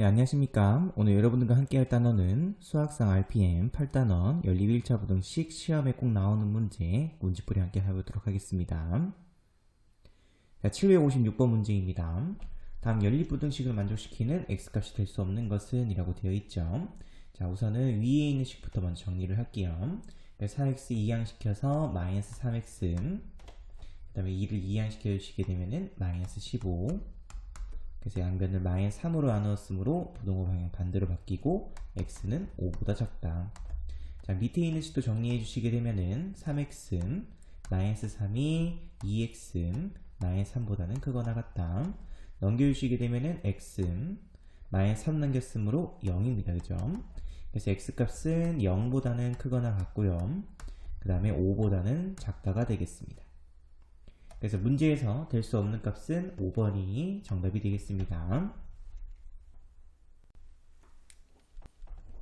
네, 안녕하십니까. 오늘 여러분들과 함께 할 단어는 수학상 RPM 8단원 연립 1차 부등식 시험에 꼭 나오는 문제풀이 함께 해보도록 하겠습니다. 자, 756번 문제입니다. 다음 연립 부등식을 만족시키는 x값이 될 수 없는 것은 이라고 되어 있죠. 자, 우선은 위에 있는 식부터 먼저 정리를 할게요. 4x 이항시켜서 마이너스 3x, 그 다음에 2를 이항시켜 주시게 되면은 마이너스 15, 그래서 양변을 마이너스 3으로 나누었으므로 부동호 방향 반대로 바뀌고 x는 5보다 작다. 자, 밑에 있는 식도 정리해 주시게 되면은 3x 마이너스 3이 2x 마이너스 3보다는 크거나 같다. 넘겨주시게 되면은 x 마이너스 3 넘겼으므로 0입니다. 그죠? 그래서 x값은 0보다는 크거나 같고요. 그 다음에 5보다는 작다가 되겠습니다. 그래서 문제에서 될 수 없는 값은 5번이 정답이 되겠습니다.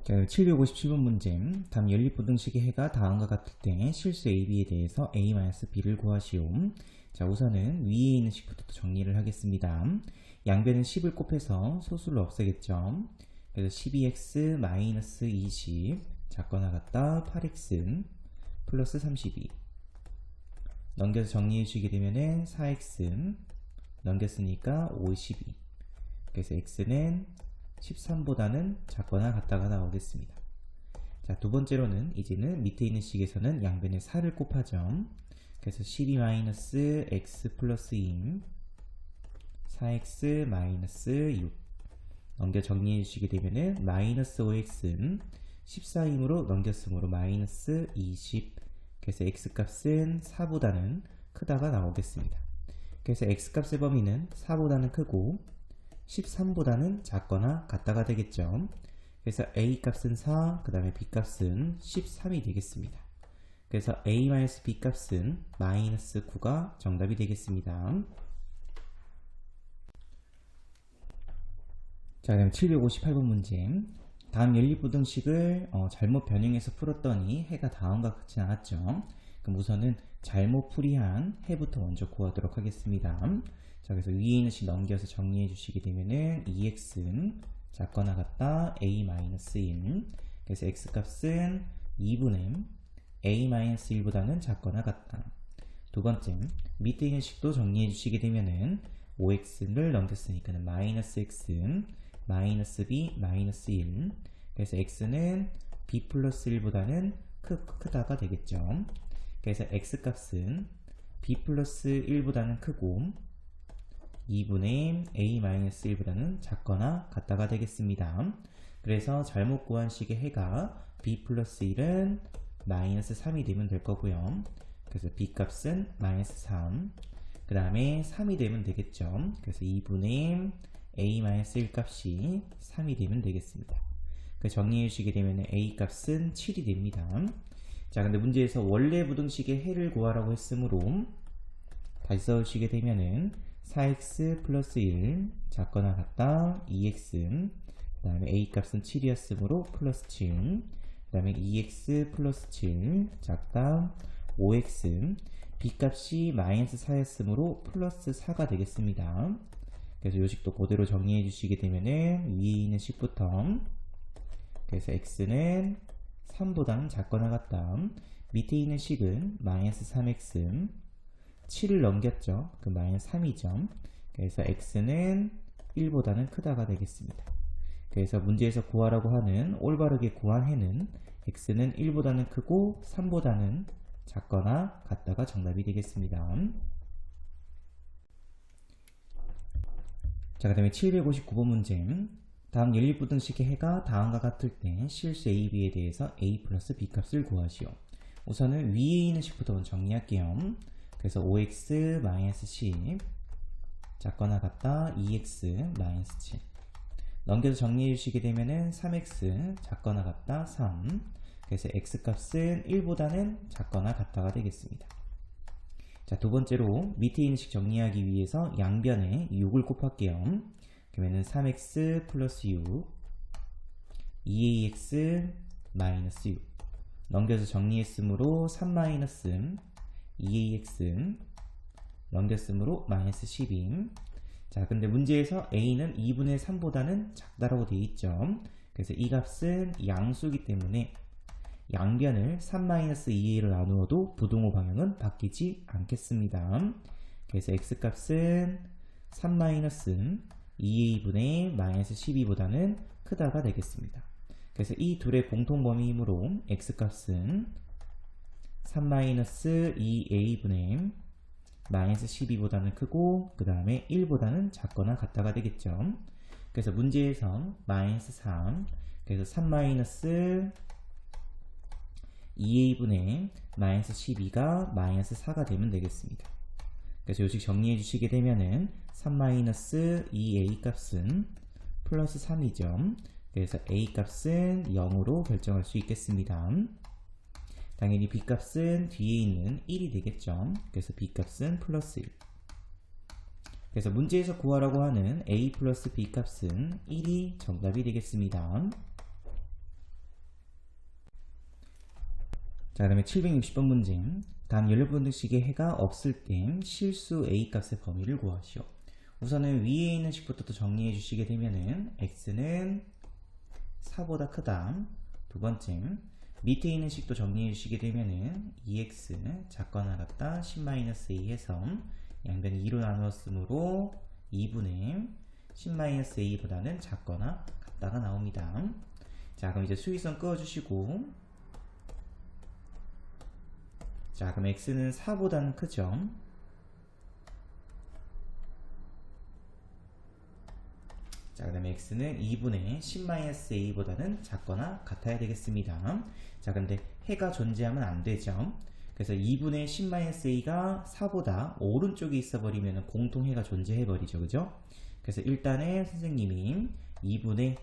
자, 757번 문제. 다음 연립부등식의 해가 다음과 같을 때 실수 AB에 대해서 A-B를 구하시오. 자, 우선은 위에 있는 식부터 정리를 하겠습니다. 양변은 10을 곱해서 소수를 없애겠죠. 그래서 12x-20 작거나 같다 8x 플러스 32. 넘겨서 정리해 주시게 되면은 4x 넘겼으니까 52. 그래서 x는 13보다는 작거나 같다가 나오겠습니다. 자, 두 번째로는 이제는 밑에 있는 식에서는 양변에 4를 곱하죠. 그래서 12-x 플러스 2 4x 6 넘겨 정리해 주시게 되면은 마이너스 5x 14임으로 넘겼으므로 마이너스 20. 그래서 x값은 4보다는 크다가 나오겠습니다. 그래서 x값의 범위는 4보다는 크고 13보다는 작거나 같다가 되겠죠. 그래서 a값은 4, 그 다음에 b값은 13이 되겠습니다. 그래서 a-b값은 마이너스 9가 정답이 되겠습니다. 자, 그럼 758번 문제. 다음 연립부등식을 잘못 변형해서 풀었더니 해가 다음과 같지 않았죠. 그럼 우선은 잘못 풀이한 해부터 먼저 구하도록 하겠습니다. 자, 그래서 위에 있는 식 넘겨서 정리해 주시게 되면은 2x는 작거나 같다 a-1. 그래서 x값은 2분의 a-1보다는 작거나 같다. 두 번째, 밑에 있는 식도 정리해 주시게 되면은 5x를 넘겼으니까는 마이너스 x 마이너스 b 마이너스 1. 그래서 x는 b 플러스 1보다는 크다가 되겠죠. 그래서 x값은 b 플러스 1보다는 크고 2분의 a 마이너스 1보다는 작거나 같다가 되겠습니다. 그래서 잘못 구한 식의 해가 b 플러스 1은 마이너스 3이 되면 될 거고요. 그래서 b 값은 마이너스 3. 그 다음에 3이 되면 되겠죠. 그래서 2분의 a-1 값이 3이 되면 되겠습니다. 정리해 주시게 되면 a 값은 7이 됩니다. 자, 근데 문제에서 원래 부등식의 해를 구하라고 했으므로 다시 써주시게 되면은 4x 플러스 1 작거나 같다 2x, 그 다음에 a 값은 7이었으므로 플러스 7, 그 다음에 2x 플러스 7 작다 5x, b 값이 마이너스 4였으므로 플러스 4가 되겠습니다. 그래서 이 식도 그대로 정리해 주시게 되면은 위에 있는 식부터, 그래서 x는 3보다는 작거나 같다. 밑에 있는 식은 마이너스 3x 7을 넘겼죠. 그 마이너스 3이죠. 그래서 x는 1보다는 크다가 되겠습니다. 그래서 문제에서 구하라고 하는 올바르게 구한 해는 x는 1보다는 크고 3보다는 작거나 같다가 정답이 되겠습니다. 자, 그 다음에 759번 문제. 다음 연립부등식의 해가 다음과 같을 때 실수 AB에 대해서 A 플러스 B 값을 구하시오. 우선은 위에 있는 식부터 먼저 정리할게요. 그래서 5x 마이너스 10 작거나 같다 2x 마이너스 7. 넘겨서 정리해 주시게 되면은 3x 작거나 같다 3. 그래서 x값은 1보다는 작거나 같다가 되겠습니다. 자, 두 번째로 밑에 있는 식 정리하기 위해서 양변에 6을 곱할게요. 그러면은 3x 플러스 6 2ax 마이너스 6. 넘겨서 정리했으므로 3 마이너스 2ax 넘겼으므로 마이너스 12. 자, 근데 문제에서 a는 2분의 3보다는 작다라고 되어 있죠. 그래서 이 값은 양수이기 때문에 양변을 3-2a로 나누어도 부동호 방향은 바뀌지 않겠습니다. 그래서 x값은 3-2a분의 마이너스 12보다는 크다가 되겠습니다. 그래서 이 둘의 공통 범위이므로 x값은 3-2a분의 마이너스 12보다는 크고 그 다음에 1보다는 작거나 같다가 되겠죠. 그래서 문제에서 마이너스 3, 그래서 3-2a분의 마이너스 12가 마이너스 4가 되면 되겠습니다. 그래서 요식 정리해 주시게 되면은 3-2a 값은 플러스 3이죠. 그래서 a 값은 0으로 결정할 수 있겠습니다. 당연히 b 값은 뒤에 있는 1이 되겠죠. 그래서 b 값은 플러스 1. 그래서 문제에서 구하라고 하는 a 플러스 b 값은 1이 정답이 되겠습니다. 자, 그 다음에 760번 문제. 다음 연립분등식의 해가 없을 땐 실수 a 값의 범위를 구하시오. 우선은 위에 있는 식부터 또 정리해 주시게 되면은 x는 4보다 크다. 두 번째, 밑에 있는 식도 정리해 주시게 되면은 2x 작거나 같다 10-a 해서 양변이 2로 나누었으므로 2분의 10-a보다는 작거나 같다가 나옵니다. 자, 그럼 이제 수위선 그어주시고, 자, 그럼 x는 4보다는 크죠. 자, 그 다음에 x는 2분의 10-a보다는 작거나 같아야 되겠습니다. 자, 근데 해가 존재하면 안 되죠. 그래서 2분의 10-a가 4보다 오른쪽에 있어 버리면 공통해가 존재해 버리죠. 그죠? 그래서 일단은 선생님이 2분의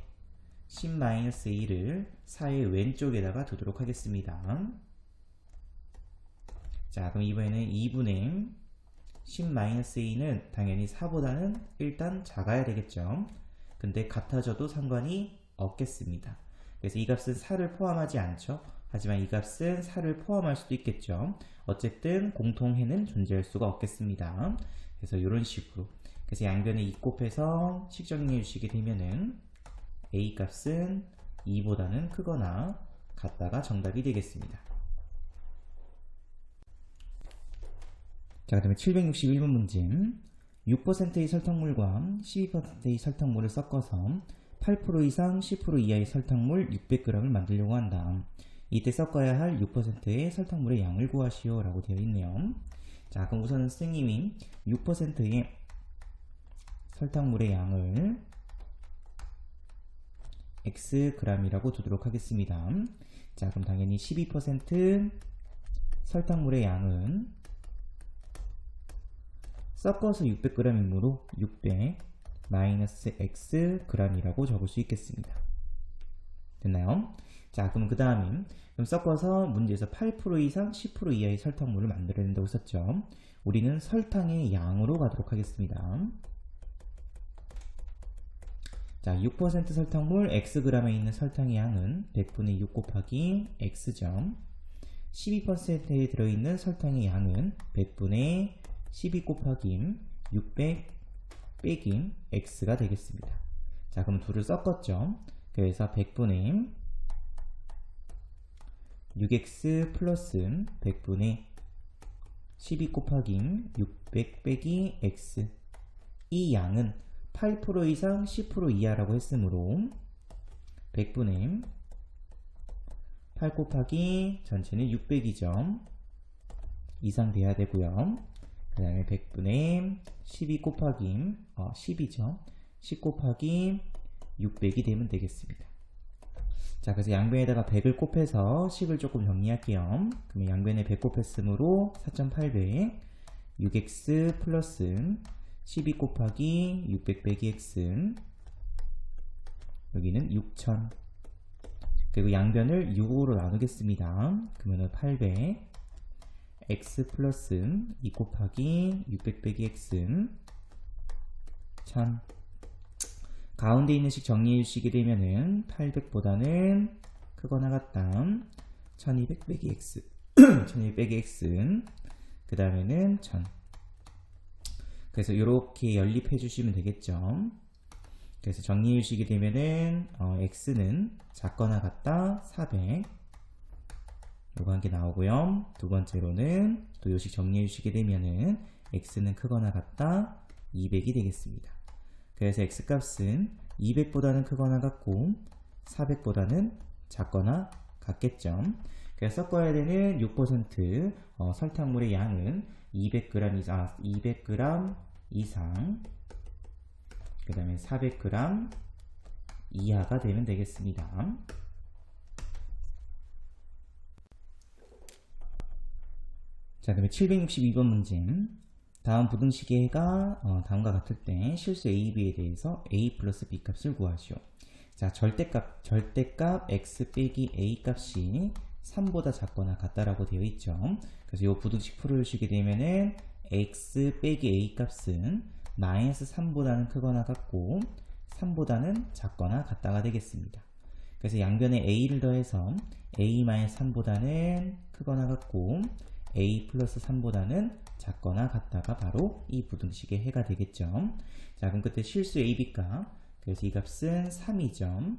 10-a를 4의 왼쪽에다가 두도록 하겠습니다. 자, 그럼 이번에는 2분의 10-a는 당연히 4보다는 일단 작아야 되겠죠. 근데 같아져도 상관이 없겠습니다. 그래서 이 값은 4를 포함하지 않죠. 하지만 이 값은 4를 포함할 수도 있겠죠. 어쨌든 공통해는 존재할 수가 없겠습니다. 그래서 이런 식으로. 그래서 양변에 2 곱해서 식 정리해 주시게 되면은 a 값은 2보다는 크거나 같다가 정답이 되겠습니다. 자, 그 다음에 761번 문제. 6%의 설탕물과 12%의 설탕물을 섞어서 8% 이상 10% 이하의 설탕물 600g을 만들려고 한다. 이때 섞어야 할 6%의 설탕물의 양을 구하시오 라고 되어 있네요. 자, 그럼 우선은 선생님이 6%의 설탕물의 양을 xg이라고 두도록 하겠습니다. 자, 그럼 당연히 12% 설탕물의 양은 섞어서 600g이므로 600 마이너스 xg이라고 적을 수 있겠습니다. 됐나요? 자, 그럼 그 다음에 그럼 섞어서 문제에서 8% 이상 10% 이하의 설탕물을 만들어야 된다고 썼죠. 우리는 설탕의 양으로 가도록 하겠습니다. 자, 6% 설탕물 xg에 있는 설탕의 양은 100분의 6 곱하기 x죠. 12%에 들어있는 설탕의 양은 100분의 12 곱하기 600 빼기 x가 되겠습니다. 자, 그럼 둘을 섞었죠. 그래서 100분의 6x 플러스 100분의 12 곱하기 600 빼기 x. 이 양은 8% 이상 10% 이하라고 했으므로 100분의 8 곱하기 전체는 600이죠. 이상 돼야 되고요. 그 다음에 100분의 12 곱하기 10이죠. 10 곱하기 600이 되면 되겠습니다. 자, 그래서 양변에다가 100을 곱해서 식을 조금 정리할게요. 그러면 양변에 100 곱했으므로 4,800 6x 플러스 12 곱하기 600 빼기 x, 여기는 6000. 그리고 양변을 6으로 나누겠습니다. 그러면 800 x 플러스 2 곱하기 600 빼기 x 1000. 가운데 있는 식 정리해 주시게 되면은 800보다는 크거나 같다 1200 빼기 x 1200 빼기 x 그 다음에는 1000. 그래서 이렇게 연립해 주시면 되겠죠. 그래서 정리해 주시게 되면은 x는 작거나 같다 400 요거 한 개 나오고요. 두 번째로는 또 요식 정리해 주시게 되면은 x는 크거나 같다 200이 되겠습니다. 그래서 x값은 200보다는 크거나 같고 400보다는 작거나 같겠죠. 그래서 섞어야 되는 6% 설탕물의 양은 200g 이상 그 다음에 400g 이하가 되면 되겠습니다. 자, 그다음에 762번 문제. 다음 부등식의 해가 다음과 같을 때 실수 a, b에 대해서 a 플러스 b 값을 구하시오. 자, 절대값 x 빼기 a 값이 3보다 작거나 같다라고 되어 있죠. 그래서 이 부등식 풀어주시게 되면은 x 빼기 a 값은 마이너스 3보다는 크거나 같고 3보다는 작거나 같다가 되겠습니다. 그래서 양변에 a를 더해서 a-3보다는 크거나 같고 a 플러스 3보다는 작거나 같다가 바로 이 부등식의 해가 되겠죠. 자, 그럼 그때 실수 a, b값, 그래서 이 값은 3이죠.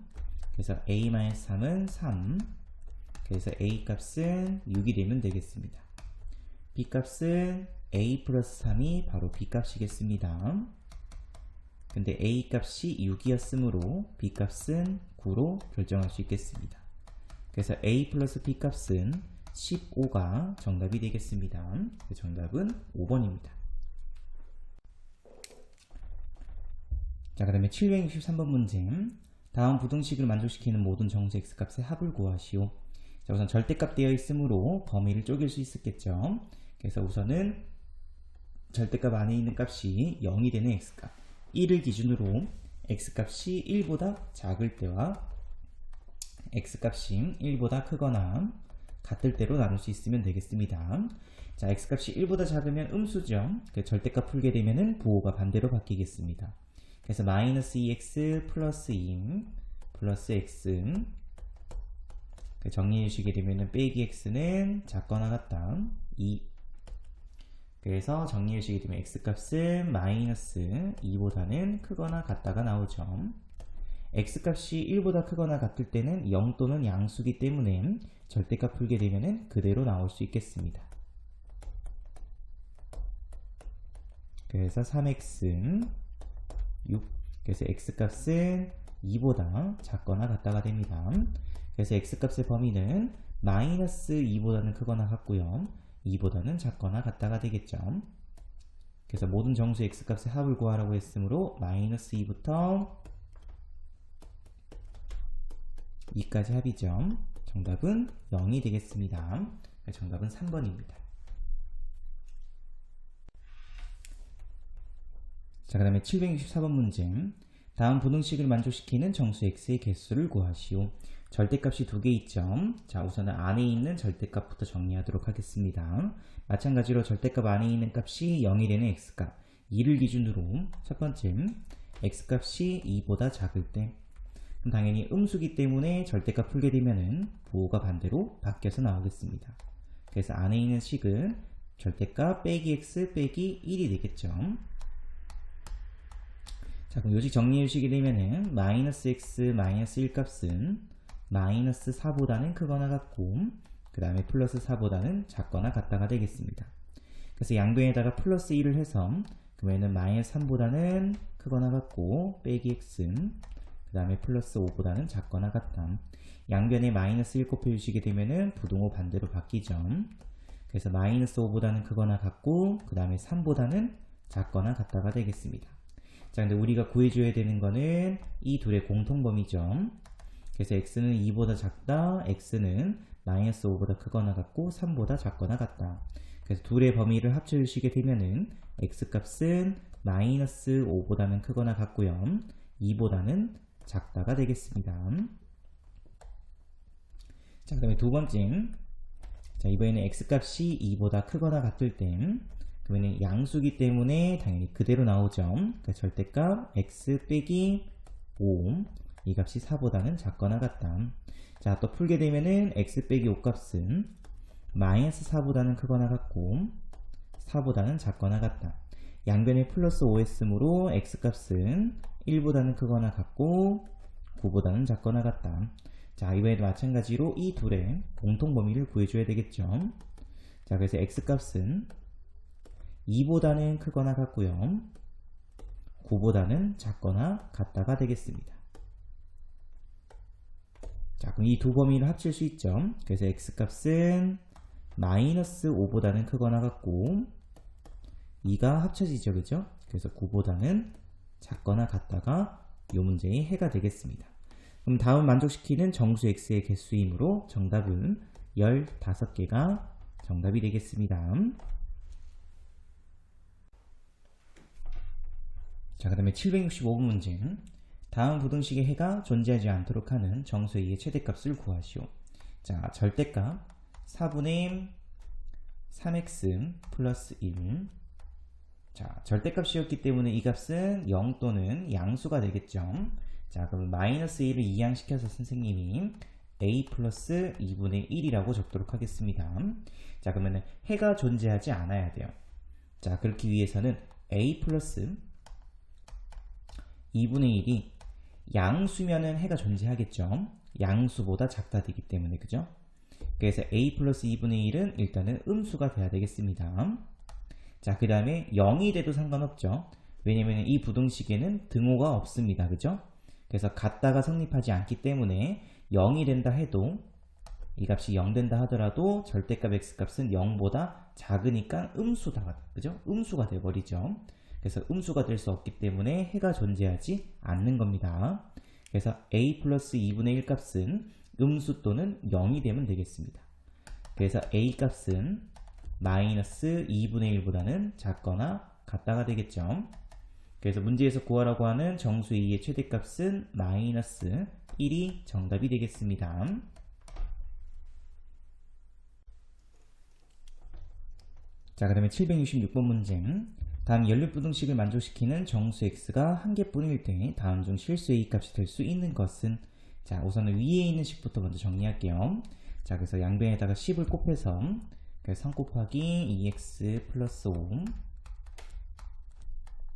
그래서 a-3은 3, 그래서 a 값은 6이 되면 되겠습니다. b 값은 a 플러스 3이 바로 b 값이겠습니다. 근데 a 값이 6이었으므로 b 값은 9로 결정할 수 있겠습니다. 그래서 a 플러스 b 값은 15가 정답이 되겠습니다. 정답은 5번입니다. 자, 그 다음에 763번 문제. 다음 부등식을 만족시키는 모든 정수 x값의 합을 구하시오. 자, 우선 절대값 되어 있으므로 범위를 쪼갤 수 있었겠죠. 그래서 우선은 절대값 안에 있는 값이 0이 되는 x값 1을 기준으로 x값이 1보다 작을 때와 x값이 1보다 크거나 같을 때로 나눌 수 있으면 되겠습니다. 자, x값이 1보다 작으면 음수죠. 그 절대값 풀게 되면은 부호가 반대로 바뀌겠습니다. 그래서 마이너스 2x 플러스 2 플러스 x 정리해 주시게 되면은 빼기 x는 작거나 같다 2. 그래서 정리해 주시게 되면 x값은 마이너스 2보다는 크거나 같다가 나오죠. x값이 1보다 크거나 같을 때는 0 또는 양수기 때문에 절대값 풀게 되면은 그대로 나올 수 있겠습니다. 그래서 3x 6, 그래서 x값은 2보다 작거나 같다가 됩니다. 그래서 x값의 범위는 마이너스 2보다는 크거나 같고요 2보다는 작거나 같다가 되겠죠. 그래서 모든 정수 x값의 합을 구하라고 했으므로 마이너스 2부터 2까지 합이죠. 정답은 0이 되겠습니다. 정답은 3번입니다. 자, 그 다음에 764번 문제. 다음 부등식을 만족시키는 정수 x의 개수를 구하시오. 절대값이 두 개 있죠. 자, 우선은 안에 있는 절대값부터 정리하도록 하겠습니다. 마찬가지로 절대값 안에 있는 값이 0이 되는 x값 2를 기준으로 첫 번째 x값이 2보다 작을 때 그럼 당연히 음수기 때문에 절대값 풀게 되면은 부호가 반대로 바뀌어서 나오겠습니다. 그래서 안에 있는 식은 절대값 빼기 x 빼기 1이 되겠죠. 자, 그럼 요식 정리해 주시게 되면은 마이너스 x 마이너스 1 값은 마이너스 4보다는 크거나 같고 그 다음에 플러스 4보다는 작거나 같다가 되겠습니다. 그래서 양변에다가 플러스 1을 해서 그러면은 마이너스 3보다는 크거나 같고 빼기 x 그 다음에 플러스 5보다는 작거나 같다. 양변에 마이너스 1 곱해주시게 되면은 부등호 반대로 바뀌죠. 그래서 마이너스 5보다는 크거나 같고 그 다음에 3보다는 작거나 같다가 되겠습니다. 자, 근데 우리가 구해줘야 되는 거는 이 둘의 공통범위죠. 그래서 x는 2보다 작다, x는 마이너스 5보다 크거나 같고 3보다 작거나 같다. 그래서 둘의 범위를 합쳐주시게 되면은 x값은 마이너스 5보다는 크거나 같고요 2보다는 작다가 되겠습니다. 자, 그 다음에 두 번째. 자, 이번에는 x값이 2보다 크거나 같을 때 그러면 양수기 때문에 당연히 그대로 나오죠. 그러니까 절대값 x 빼기 5 이 값이 4보다는 작거나 같다. 자, 또 풀게 되면은 x 빼기 5 값은 마이너스 4보다는 크거나 같고 4보다는 작거나 같다. 양변에 플러스 5s므로 x값은 1보다는 크거나 같고 9보다는 작거나 같다. 자, 이번에도 마찬가지로 이 둘의 공통 범위를 구해줘야 되겠죠. 자, 그래서 x값은 2보다는 크거나 같고요. 9보다는 작거나 같다가 되겠습니다. 자, 그럼 이 두 범위를 합칠 수 있죠. 그래서 x값은 마이너스 5보다는 크거나 같고 2가 합쳐지죠. 그죠? 그래서 9보다는 작거나 같다가 이 문제의 해가 되겠습니다. 그럼 다음 만족시키는 정수 x의 개수이므로 정답은 15개가 정답이 되겠습니다. 자, 그 다음에 765번 문제. 다음 부등식의 해가 존재하지 않도록 하는 정수 a의 최대값을 구하시오. 자, 절대값 4분의 3x 플러스 1. 자, 절대값이었기 때문에 이 값은 0 또는 양수가 되겠죠. 자, 그럼 마이너스 1을 이항시켜서 선생님이 a 플러스 2분의 1이라고 적도록 하겠습니다. 자, 그러면 해가 존재하지 않아야 돼요. 자, 그렇기 위해서는 a 플러스 2분의 1이 양수면은 해가 존재하겠죠. 양수보다 작다 되기 때문에, 그죠? 그래서 a 플러스 2분의 1은 일단은 음수가 돼야 되겠습니다. 자, 그 다음에 0이 돼도 상관없죠. 왜냐면 이 부등식에는 등호가 없습니다. 그죠? 그래서 같다가 성립하지 않기 때문에 0이 된다 해도 이 값이 0 된다 하더라도 절대값 x값은 0보다 작으니까 음수다. 그죠? 음수가 돼버리죠. 그래서 음수가 될 수 없기 때문에 해가 존재하지 않는 겁니다. 그래서 a 플러스 2분의 1 값은 음수 또는 0이 되면 되겠습니다. 그래서 a 값은 마이너스 2분의 1보다는 작거나 같다가 되겠죠. 그래서 문제에서 구하라고 하는 정수 a의 최대값은 마이너스 1이 정답이 되겠습니다. 자, 그 다음에 766번 문제. 다음 연립부등식을 만족시키는 정수 x가 한 개뿐일 때 다음 중 실수 a 값이 될 수 있는 것은? 자, 우선은 위에 있는 식부터 먼저 정리할게요. 자, 그래서 양변에다가 10을 곱해서 그래서 3 곱하기 2x 플러스 5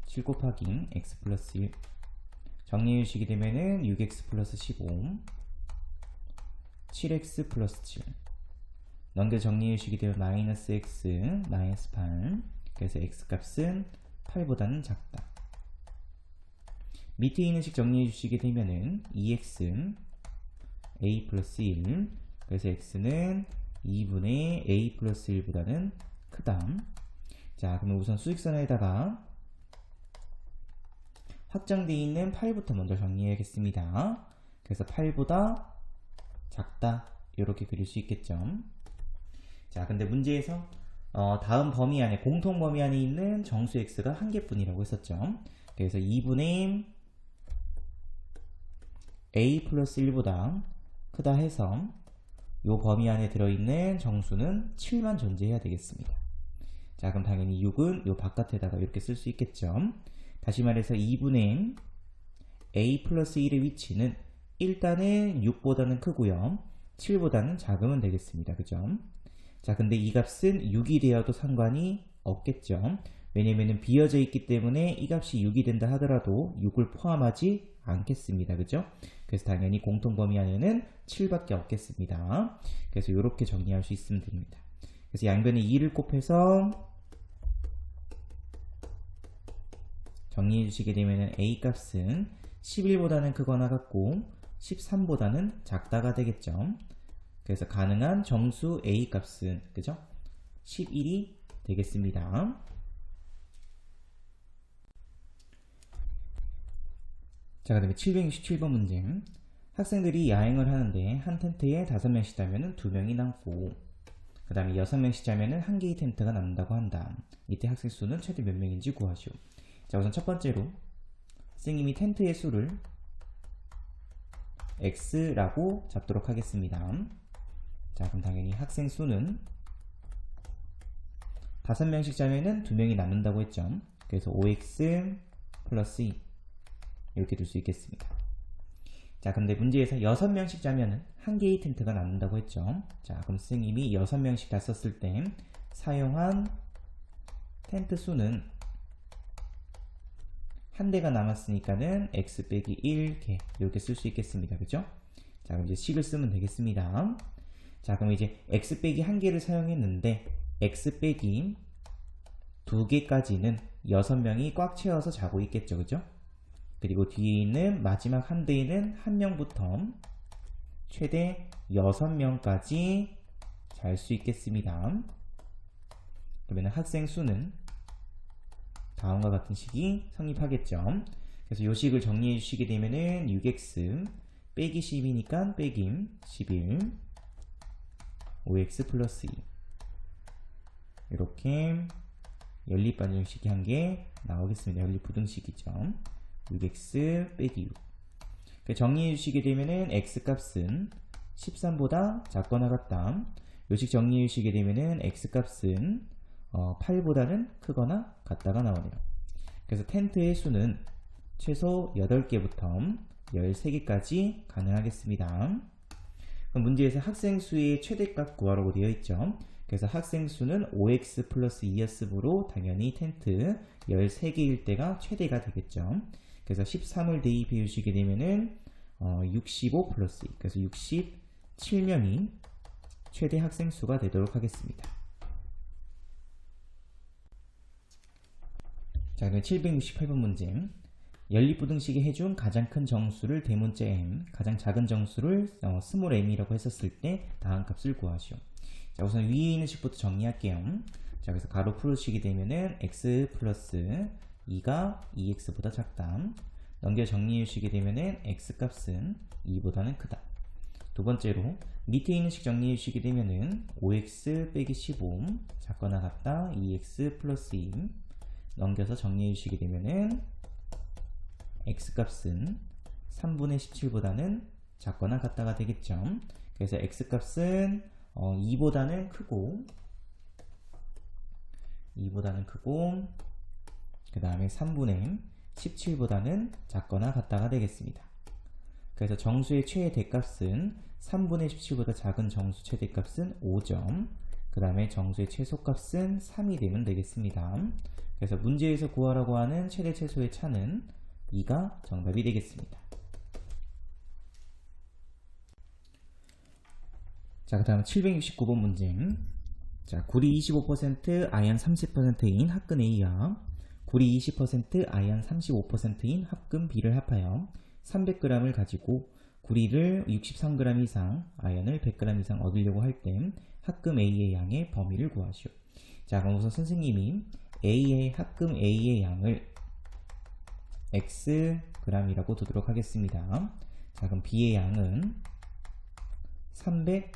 7 곱하기 x 플러스 1 정리해 주시게 되면은 6x 플러스 15 7x 플러스 7 넘겨 정리해 주시게 되면 마이너스 x 마이너스 8 그래서 x값은 8보다는 작다. 밑에 있는 식 정리해 주시게 되면은 2x a 플러스 1 그래서 x는 2분의 a 플러스 1보다는 크다. 자, 그러면 우선 수직선에다가 확장되어 있는 8부터 먼저 정리해야겠습니다. 그래서 8보다 작다 이렇게 그릴 수 있겠죠. 자, 근데 문제에서 다음 범위 안에 공통 범위 안에 있는 정수 x가 한 개뿐이라고 했었죠. 그래서 2분의 a 플러스 1보다 크다 해서 이 범위 안에 들어있는 정수는 7만 존재해야 되겠습니다. 자, 그럼 당연히 6은 이 바깥에다가 이렇게 쓸 수 있겠죠. 다시 말해서 2분의 a 플러스 1의 위치는 일단은 6보다는 크고요. 7보다는 작으면 되겠습니다. 그죠? 자, 근데 이 값은 6이 되어도 상관이 없겠죠. 왜냐면은 비어져 있기 때문에 이 값이 6이 된다 하더라도 6을 포함하지 않겠습니다. 그죠? 그래서 당연히 공통 범위 안에는 7밖에 없겠습니다. 그래서 이렇게 정리할 수 있으면 됩니다. 그래서 양변에 2를 곱해서 정리해 주시게 되면 a 값은 11보다는 크거나 같고 13보다는 작다가 되겠죠. 그래서 가능한 정수 a 값은 그죠? 11이 되겠습니다. 자, 그 다음에 767번 문제. 학생들이 야행을 하는데 한 텐트에 5명씩 자면 2명이 남고 그 다음에 6명씩 자면 1개의 텐트가 남는다고 한다. 이때 학생 수는 최대 몇 명인지 구하시오. 자, 우선 첫 번째로 선생님이 텐트의 수를 x라고 잡도록 하겠습니다. 자, 그럼 당연히 학생 수는 5명씩 자면은 2명이 남는다고 했죠. 그래서 5x 플러스 2 이렇게 둘 수 있겠습니다. 자, 근데 문제에서 6명씩 자면은 1개의 텐트가 남는다고 했죠. 자, 그럼 선생님이 6명씩 다 썼을 때 사용한 텐트 수는 한 대가 남았으니까는 x 빼기 1개 이렇게 쓸 수 있겠습니다. 그죠? 자, 그럼 이제 식을 쓰면 되겠습니다. 자, 그럼 이제 x 빼기 1개를 사용했는데 x 빼기 2개까지는 6명이 꽉 채워서 자고 있겠죠. 그죠? 그리고 뒤에 있는 마지막 한 대에는 1명부터 최대 6명까지 잘 수 있겠습니다. 그러면 학생 수는 다음과 같은 식이 성립하겠죠. 그래서 이 식을 정리해 주시게 되면은 6x 빼기 10이니까 빼기 11 5x 플러스 2 이렇게 연립반정식이 한 개 나오겠습니다. 연립부등식이죠. 6x 빼기 6 정리해 주시게 되면은 x 값은 13보다 작거나 같다. 요식 정리해 주시게 되면은 x 값은 8보다는 크거나 같다가 나오네요. 그래서 텐트의 수는 최소 8개부터 13개까지 가능하겠습니다. 그럼 문제에서 학생 수의 최대값 구하라고 되어 있죠. 그래서 학생 수는 5x 플러스 2였으므로 당연히 텐트 13개일 때가 최대가 되겠죠. 그래서 13을 대입해 주시게 되면은 65 플러스 2, 그래서 67명이 최대 학생 수가 되도록 하겠습니다. 자, 그럼 768번 문제. 연립부등식이 해준 가장 큰 정수를 대문자 m, 가장 작은 정수를 스몰 m이라고 했었을 때 다음 값을 구하시오. 자, 우선 위에 있는 식부터 정리할게요. 자, 그래서 가로 풀으시게 되면은 x 플러스 2가 2x보다 작다. 넘겨 정리해 주시게 되면은 x 값은 2보다는 크다. 두 번째로 밑에 있는 식 정리해 주시게 되면은 5x 빼기 15 작거나 같다 2x 플러스 2 넘겨서 정리해 주시게 되면은 x 값은 3분의 17보다는 작거나 같다가 되겠죠. 그래서 x 값은 2보다는 크고 그 다음에 3분의 17보다는 작거나 같다가 되겠습니다. 그래서 정수의 최대값은 3분의 17보다 작은 정수 최대값은 5점, 그 다음에 정수의 최소값은 3이 되면 되겠습니다. 그래서 문제에서 구하라고 하는 최대 최소의 차는 2가 정답이 되겠습니다. 자, 그 다음 769번 문제. 자, 구리 25%, 아연 30%인 합근 A와 구리 20%, 아연 35%인 합금 B를 합하여 300g을 가지고 구리를 63g 이상, 아연을 100g 이상 얻으려고 할 때 합금 A의 양의 범위를 구하시오. 자, 그럼 우선 선생님이 합금 A의 양을 xg이라고 두도록 하겠습니다. 자, 그럼 B의 양은 300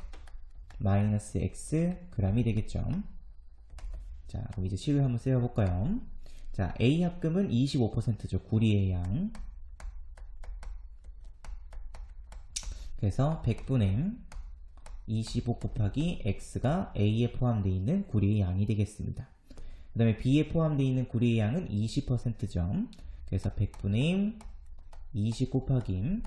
마이너스 xg이 되겠죠. 자, 그럼 이제 식을 한번 세워볼까요? 자, A 합금은 25%죠. 구리의 양. 그래서 100분의 25 곱하기 x가 A에 포함되어 있는 구리의 양이 되겠습니다. 그 다음에 B에 포함되어 있는 구리의 양은 20%죠. 그래서 100분의 20 곱하기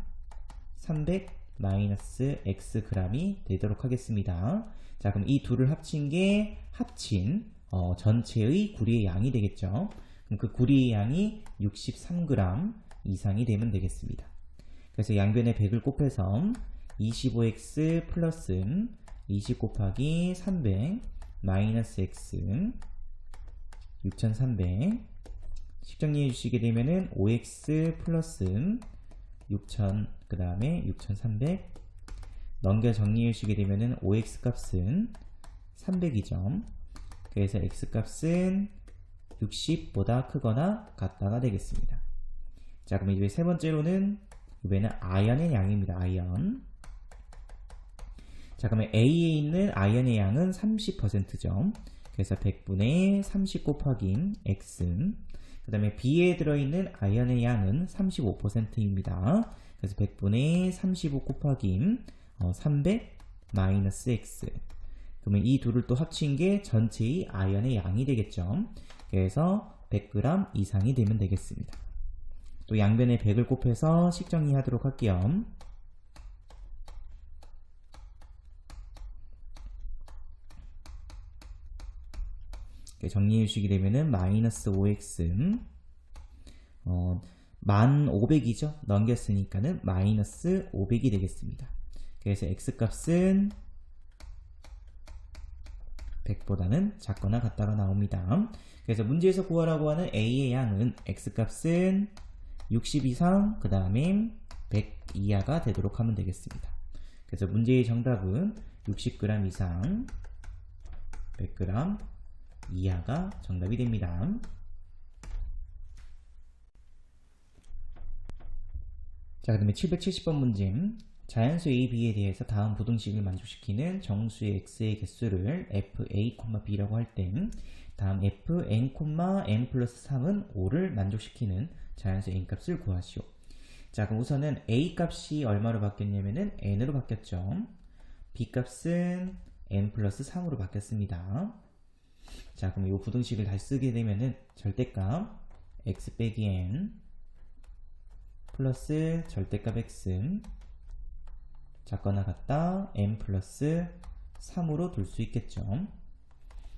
300 마이너스 xg이 되도록 하겠습니다. 자, 그럼 이 둘을 합친 게 전체의 구리의 양이 되겠죠. 그럼 그 구리의 양이 63g 이상이 되면 되겠습니다. 그래서 양변에 100을 곱해서 25x 플러스 20 곱하기 300 마이너스 x 6300 식정리해 주시게 되면은 5x 플러스 6000 그 다음에 6300 넘겨 정리해 주시게 되면은 5x 값은 300이죠. 그래서 x 값은 60보다 크거나 같다가 되겠습니다. 자, 그럼 이제 세 번째로는 이번에는 아연의 양입니다. 아연. 자, 그러면 A에 있는 아연의 양은 30%죠. 그래서 100분의 30 곱하기 x. 그 다음에 B에 들어있는 아연의 양은 35%입니다. 그래서 100분의 35 곱하기 300 마이너스 x. 그러면 이 둘을 또 합친 게 전체의 아연의 양이 되겠죠. 그래서 100g 이상이 되면 되겠습니다. 또 양변에 100을 곱해서 식정리하도록 할게요. 정리해 주시게 되면은 마이너스 5x (1500이죠) 넘겼으니까는 마이너스 500이 되겠습니다. 그래서 x값은 100보다는 작거나 같다가 나옵니다. 그래서 문제에서 구하라고 하는 a의 양은 x값은 60 이상 그 다음에 100 이하가 되도록 하면 되겠습니다. 그래서 문제의 정답은 60g 이상 100g 이하가 정답이 됩니다. 자, 그 다음에 770번 문제. 자연수 a, b에 대해서 다음 부등식을 만족시키는 정수의 x의 개수를 f, a, b라고 할 때 다음 f, n, n 플러스 3은 5를 만족시키는 자연수 a 값을 구하시오. 자, 그럼 우선은 a 값이 얼마로 바뀌었냐면은 n으로 바뀌었죠. b 값은 n 플러스 3으로 바뀌었습니다. 자, 그럼 이 부등식을 다시 쓰게 되면은 절대값 x 빼기 n 플러스 절대값 x 작거나 같다 n 플러스 3으로 둘 수 있겠죠.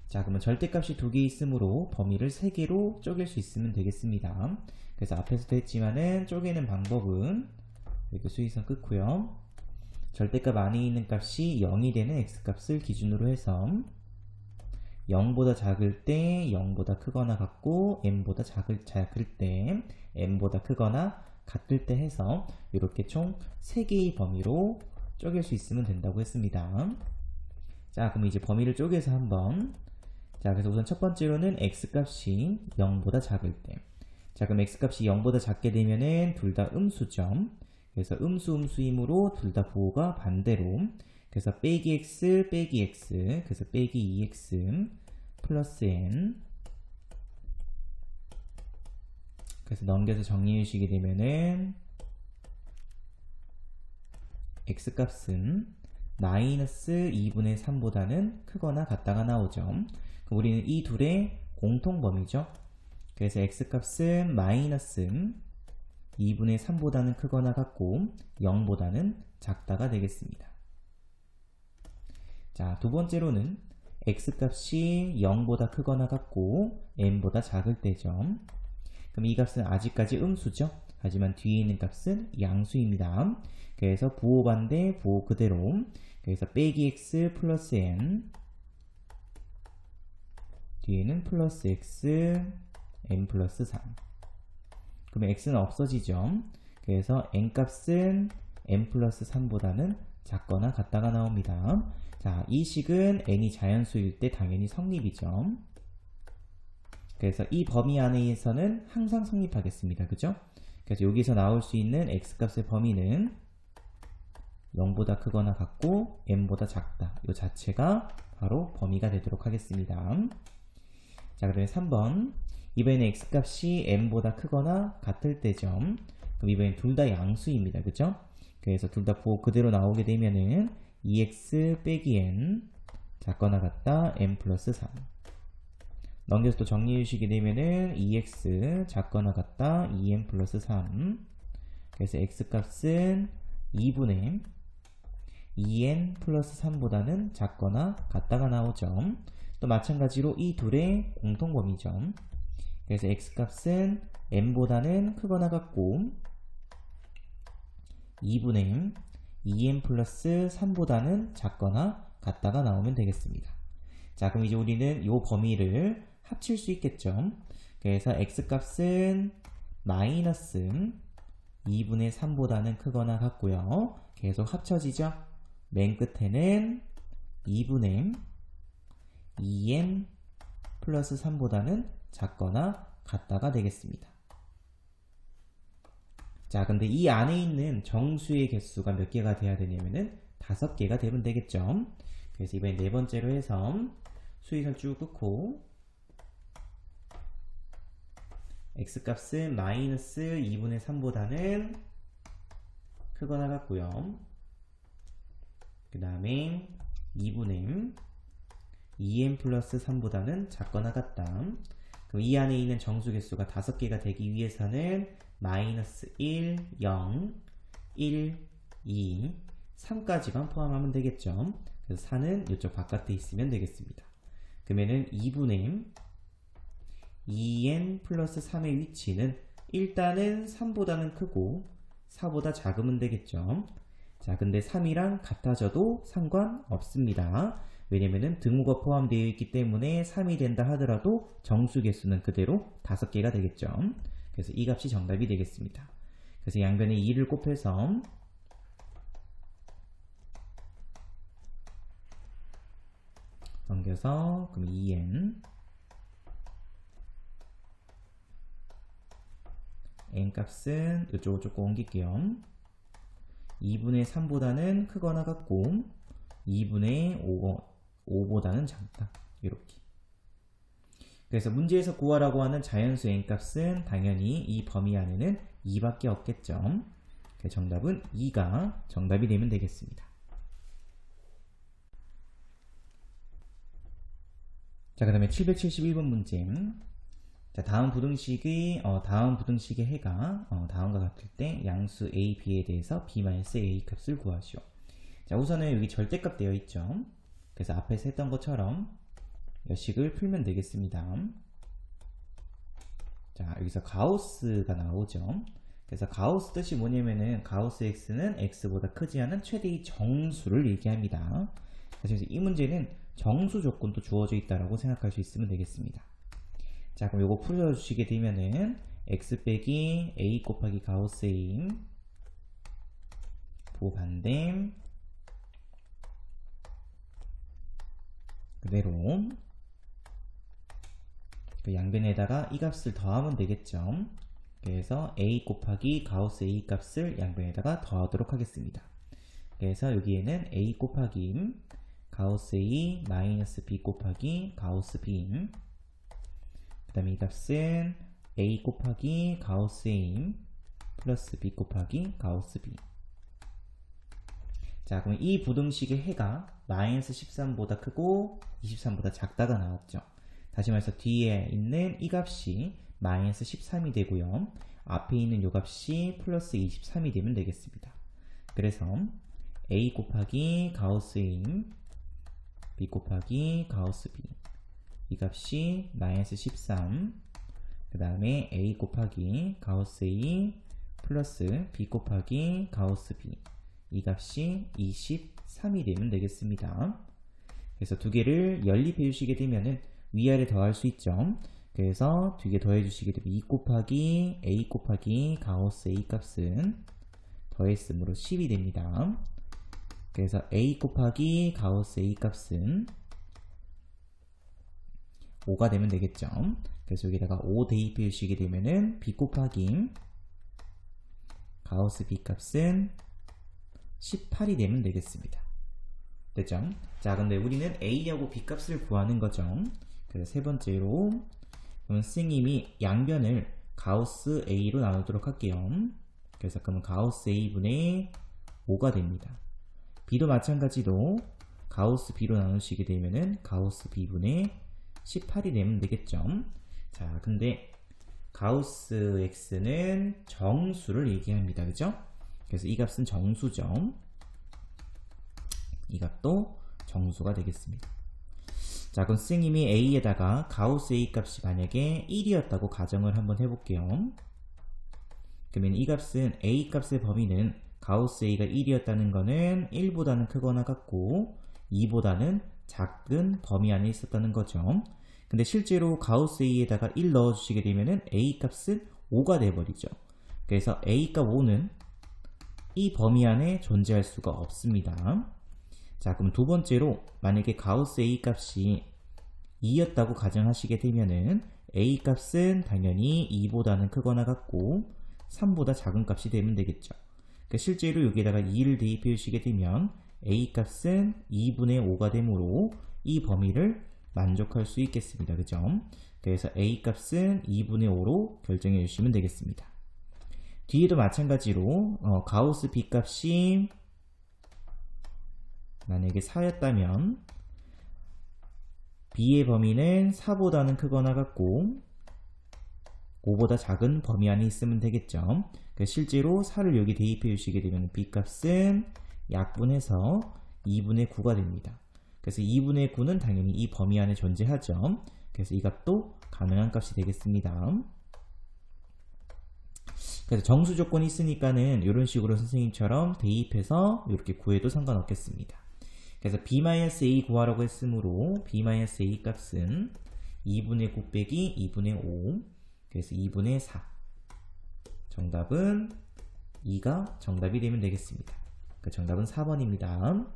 자, 그러면 절대값이 2개 있으므로 범위를 3개로 쪼갤 수 있으면 되겠습니다. 그래서 앞에서도 했지만은 쪼개는 방법은 이렇게 수위선 끊고요. 절대값 안에 있는 값이 0이 되는 x값을 기준으로 해서 0보다 작을 때 0보다 크거나 같고 n보다 작을 때 n보다 크거나 같을 때 해서 이렇게 총 3개의 범위로 쪼갤 수 있으면 된다고 했습니다. 자, 그럼 이제 범위를 쪼개서 한번. 자, 그래서 우선 첫 번째로는 x값이 0보다 작을 때. 자, 그럼 x값이 0보다 작게 되면은 둘 다 음수죠. 그래서 음수이므로 둘 다 부호가 반대로. 그래서 빼기 x 빼기 x 그래서 빼기 2x 플러스 n. 그래서 넘겨서 정리해 주시게 되면은 x값은 마이너스 2분의 3보다는 크거나 같다가 나오죠. 그럼 우리는 이 둘의 공통범위죠. 그래서 x값은 마이너스 2분의 3보다는 크거나 같고 0보다는 작다가 되겠습니다. 자, 두 번째로는 x값이 0보다 크거나 같고 n보다 작을 때죠. 그럼 이 값은 아직까지 음수죠. 하지만 뒤에 있는 값은 양수입니다. 그래서 부호 반대, 부호 그대로. 그래서 빼기 x 플러스 n 뒤에는 플러스 x n 플러스 3. 그러면 x는 없어지죠. 그래서 n 값은 n 플러스 3보다는 작거나 같다가 나옵니다. 자, 이 식은 n이 자연수일 때 당연히 성립이죠. 그래서 이 범위 안에서는 항상 성립하겠습니다. 그죠? 그래서 여기서 나올 수 있는 x값의 범위는 0보다 크거나 같고 n보다 작다. 이 자체가 바로 범위가 되도록 하겠습니다. 자, 그다음에 3번. 이번에는 x값이 n보다 크거나 같을 때죠. 그럼 이번엔 둘 다 양수입니다. 그죠? 그래서 둘 다 부호 그대로 나오게 되면은 2x 빼기 n 작거나 같다 n 플러스 3. 넘겨서 또 정리해 주시게 되면은 2x 작거나 같다 2n 플러스 3. 그래서 x값은 2분의 2n 플러스 3보다는 작거나 같다가 나오죠. 또 마찬가지로 이 둘의 공통범위죠. 그래서 x값은 n보다는 크거나 같고 2분의 2n 플러스 3보다는 작거나 같다가 나오면 되겠습니다. 자, 그럼 이제 우리는 이 범위를 합칠 수 있겠죠. 그래서 x값은 마이너스 2분의 3보다는 크거나 같고요. 계속 합쳐지죠. 맨 끝에는 2분의 2n 플러스 3보다는 작거나 같다가 되겠습니다. 자, 근데 이 안에 있는 정수의 개수가 몇 개가 돼야 되냐면은 5개가 되면 되겠죠. 그래서 이번에 네 번째로 해서 수위선 쭉 끊고 x값은 마이너스 2분의 3보다는 크거나 같고요. 그 다음에 2분의 2n 플러스 3보다는 작거나 같다. 그럼 이 안에 있는 정수 개수가 5개가 되기 위해서는 마이너스 1, 0, 1, 2, 3까지만 포함하면 되겠죠. 그래서 4는 이쪽 바깥에 있으면 되겠습니다. 그러면은 2분의 2n 플러스 3의 위치는 일단은 3보다는 크고 4보다 작으면 되겠죠. 자, 근데 3이랑 같아져도 상관없습니다. 왜냐면은 등호가 포함되어 있기 때문에 3이 된다 하더라도 정수 개수는 그대로 5개가 되겠죠. 그래서 이 값이 정답이 되겠습니다. 그래서 양변에 2를 곱해서 넘겨서 그럼 2n n 값은 이쪽으로 조금 옮길게요. 2분의 3보다는 크거나 같고 2분의 5보다는 작다. 이렇게. 그래서 문제에서 구하라고 하는 자연수 n값은 당연히 이 범위 안에는 2밖에 없겠죠. 그래서 정답은 2가 정답이 되면 되겠습니다. 자, 그 다음에 771번 문제. 자, 다음 부등식의 해가 다음과 같을 때 양수 a, b에 대해서 b-a 값을 구하시오. 자, 우선은 여기 절대값 되어 있죠. 그래서 앞에서 했던 것처럼 이 식을 풀면 되겠습니다. 자, 여기서 가우스가 나오죠. 그래서 가우스 뜻이 뭐냐면은 가우스 x는 x보다 크지 않은 최대의 정수를 얘기합니다. 그래서 이 문제는 정수 조건도 주어져 있다라고 생각할 수 있으면 되겠습니다. 자, 그럼 요거 풀어주시게 되면은 x 빼기 a 곱하기 가우스 a 부반대 그대로 그 양변에다가 이 값을 더하면 되겠죠. 그래서 a 곱하기 가우스 a 값을 양변에다가 더하도록 하겠습니다. 그래서 여기에는 a 곱하기 가우스 a 마이너스 b 곱하기 가우스 b 그 다음에 이 값은 a 곱하기 가우스 a 플러스 b 곱하기 가우스 b. 자, 그럼 이 부등식의 해가 마이너스 13보다 크고 23보다 작다가 나왔죠. 다시 말해서 뒤에 있는 이 값이 마이너스 13이 되고요. 앞에 있는 이 값이 플러스 23이 되면 되겠습니다. 그래서 a 곱하기 가우스 a b 곱하기 가우스 b 이 값이 마이너스 13 그 다음에 a 곱하기 가우스 a 플러스 b 곱하기 가우스 b 이 값이 23이 되면 되겠습니다. 그래서 두 개를 연립해 주시게 되면은 위아래 더할 수 있죠. 그래서 두 개 더해 주시게 되면 2 곱하기 a 곱하기 가우스 a 값은 더했으므로 10이 됩니다. 그래서 a 곱하기 가우스 a 값은 5가 되면 되겠죠. 그래서 여기다가 5 대입해 주시게 되면은 b 곱하기 가우스 b 값은 18이 되면 되겠습니다. 됐죠? 자, 근데 우리는 a하고 b 값을 구하는 거죠. 그래서 세 번째로 그러면 선생님이 양변을 가우스 a로 나누도록 할게요. 그래서 그러면 가우스 a분의 5가 됩니다. b도 마찬가지로 가우스 b로 나누시게 되면은 가우스 b분의 18이 되면 되겠죠. 자, 근데 가우스 x는 정수를 얘기합니다. 그죠? 그래서 이 값은 정수죠. 이 값도 정수가 되겠습니다. 자, 그럼 선생님이 a에다가 가우스 a 값이 만약에 1이었다고 가정을 한번 해볼게요. 그러면 이 값은 a 값의 범위는 가우스 a가 1이었다는 거는 1보다는 크거나 같고 2보다는 작은 범위 안에 있었다는 거죠. 근데 실제로 가우스 a에다가 1 넣어주시게 되면은 a 값은 5가 돼버리죠. 그래서 a 값 5는 이 범위 안에 존재할 수가 없습니다. 자, 그럼 두 번째로 만약에 가우스 a 값이 2였다고 가정하시게 되면은 a 값은 당연히 2보다는 크거나 같고 3보다 작은 값이 되면 되겠죠. 그러니까 실제로 여기에다가 2를 대입해 주시게 되면 a 값은 2분의 5가 되므로 이 범위를 만족할 수 있겠습니다. 그죠? 그래서 a 값은 2분의 5로 결정해 주시면 되겠습니다. 뒤에도 마찬가지로 가우스 b 값이 만약에 4였다면 b의 범위는 4보다는 크거나 같고 5보다 작은 범위 안에 있으면 되겠죠. 실제로 4를 여기 대입해 주시게 되면 b 값은 약분해서 2분의 9가 됩니다. 그래서 2분의 9는 당연히 이 범위 안에 존재하죠. 그래서 이 값도 가능한 값이 되겠습니다. 그래서 정수 조건이 있으니까는 이런 식으로 선생님처럼 대입해서 이렇게 구해도 상관없겠습니다. 그래서 b-a 구하라고 했으므로 b-a 값은 2분의 9 빼기 2분의 5, 그래서 2분의 4. 정답은 2가 정답이 되면 되겠습니다. 그 정답은 4번입니다.